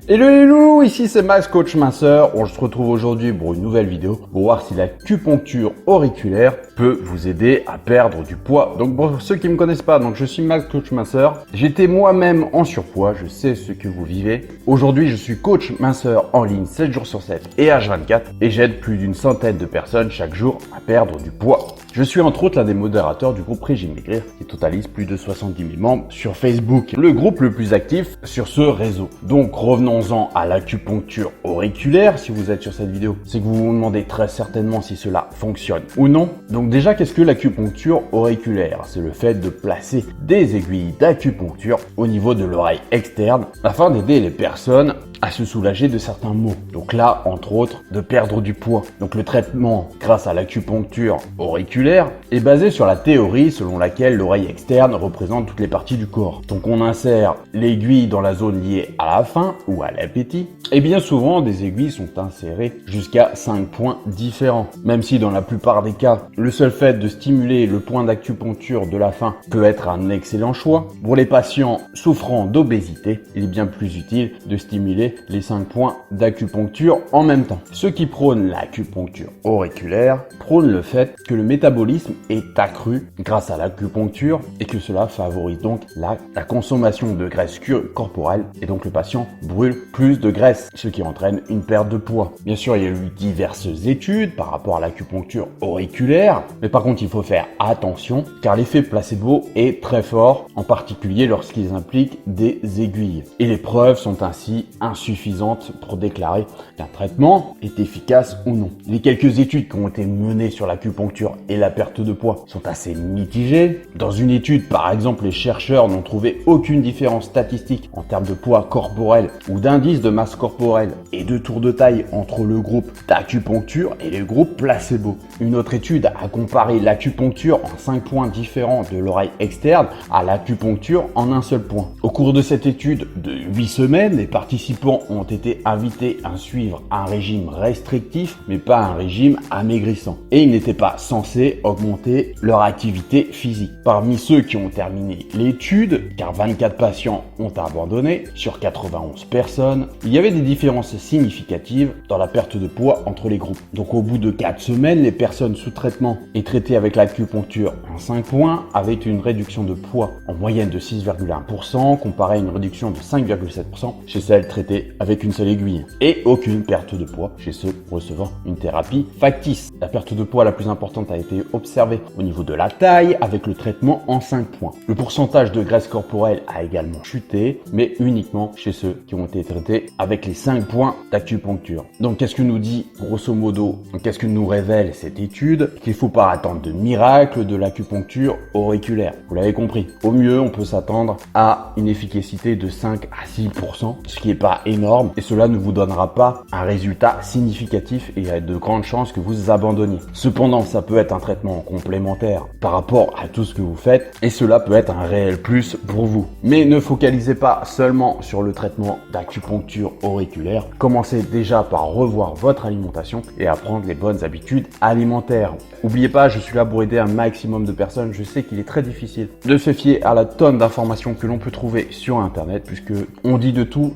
Hello les loups, ici c'est Max, coach minceur. On se retrouve aujourd'hui pour une nouvelle vidéo pour voir si l'acupuncture auriculaire peut vous aider à perdre du poids. Donc pour ceux qui ne me connaissent pas, donc je suis Max, coach minceur. J'étais moi-même en surpoids, je sais ce que vous vivez. Aujourd'hui je suis coach minceur en ligne 7 jours sur 7 et H24 et j'aide plus d'une centaine de personnes chaque jour à perdre du poids. Je suis entre autres l'un des modérateurs du groupe Régime Maigrir qui totalise plus de 70 000 membres sur Facebook, le groupe le plus actif sur ce réseau. Donc revenons-en à l'acupuncture auriculaire. Si vous êtes sur cette vidéo, c'est que vous vous demandez très certainement si cela fonctionne ou non. Donc déjà, qu'est-ce que l'acupuncture auriculaire? C'est le fait de placer des aiguilles d'acupuncture au niveau de l'oreille externe afin d'aider les personnes à se soulager de certains maux. Donc là, entre autres, de perdre du poids. Donc le traitement grâce à l'acupuncture auriculaire est basé sur la théorie selon laquelle l'oreille externe représente toutes les parties du corps. Donc on insère l'aiguille dans la zone liée à la faim ou à l'appétit. Et bien souvent, des aiguilles sont insérées jusqu'à 5 points différents. Même si dans la plupart des cas, le seul fait de stimuler le point d'acupuncture de la faim peut être un excellent choix. Pour les patients souffrant d'obésité, il est bien plus utile de stimuler les 5 points d'acupuncture en même temps. Ceux qui prônent l'acupuncture auriculaire prônent le fait que le métabolisme est accru grâce à l'acupuncture et que cela favorise donc la consommation de graisse corporelle et donc le patient brûle plus de graisse, ce qui entraîne une perte de poids. Bien sûr, il y a eu diverses études par rapport à l'acupuncture auriculaire, mais par contre il faut faire attention car l'effet placebo est très fort, en particulier lorsqu'ils impliquent des aiguilles. Et les preuves sont ainsi insuffisantes pour déclarer qu'un traitement est efficace ou non. Les quelques études qui ont été menées sur l'acupuncture et la perte de poids sont assez mitigées. Dans une étude, par exemple, les chercheurs n'ont trouvé aucune différence statistique en termes de poids corporel ou d'indice de masse corporelle et de tour de taille entre le groupe d'acupuncture et le groupe placebo. Une autre étude a comparé l'acupuncture en 5 points différents de l'oreille externe à l'acupuncture en un seul point. Au cours de cette étude de 8 semaines, les participants ont été invités à suivre un régime restrictif, mais pas un régime amaigrissant. Et ils n'étaient pas censés augmenter leur activité physique. Parmi ceux qui ont terminé l'étude, car 24 patients ont abandonné sur 91 personnes, il y avait des différences significatives dans la perte de poids entre les groupes. Donc au bout de 4 semaines, les personnes sous traitement et traitées avec l'acupuncture en 5 points avaient une réduction de poids en moyenne de 6,1% comparé à une réduction de 5,7% chez celles traitées avec une seule aiguille. Et aucune perte de poids chez ceux recevant une thérapie factice. La perte de poids la plus importante a été observée au niveau de la taille avec le traitement en 5 points. Le pourcentage de graisse corporelle a également chuté, mais uniquement chez ceux qui ont été traités avec les 5 points d'acupuncture. Donc qu'est-ce que nous dit grosso modo, qu'est-ce que nous révèle cette étude? Qu'il ne faut pas attendre de miracle de l'acupuncture auriculaire. Vous l'avez compris. Au mieux, on peut s'attendre à une efficacité de 5 à 6%, ce qui n'est pas énorme, et cela ne vous donnera pas un résultat significatif et il y a de grandes chances que vous abandonniez. Cependant, ça peut être un traitement complémentaire par rapport à tout ce que vous faites et cela peut être un réel plus pour vous. Mais ne focalisez pas seulement sur le traitement d'acupuncture auriculaire. Commencez déjà par revoir votre alimentation et apprendre les bonnes habitudes alimentaires. N'oubliez pas, je suis là pour aider un maximum de personnes. Je sais qu'il est très difficile de se fier à la tonne d'informations que l'on peut trouver sur Internet puisque on dit de tout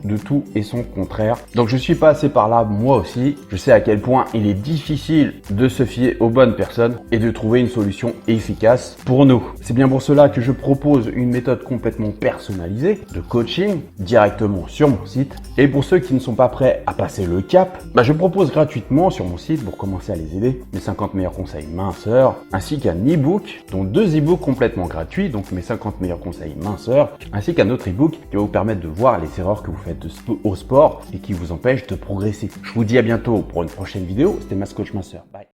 et son contraire. Donc je suis passé par là moi aussi. Je sais à quel point il est difficile de se fier aux bonnes personnes et de trouver une solution efficace pour nous. C'est bien pour cela que je propose une méthode complètement personnalisée de coaching directement sur mon site. Et pour ceux qui ne sont pas prêts à passer le cap, je propose gratuitement sur mon site pour commencer à les aider mes 50 meilleurs conseils minceurs ainsi qu'un e-book dont 2 e-books complètement gratuits, donc mes 50 meilleurs conseils minceurs ainsi qu'un autre e-book qui va vous permettre de voir les erreurs que vous faites au sport et qui vous empêchent de progresser. Je vous dis à bientôt pour une prochaine vidéo. C'était Max Coach Minceur. Bye.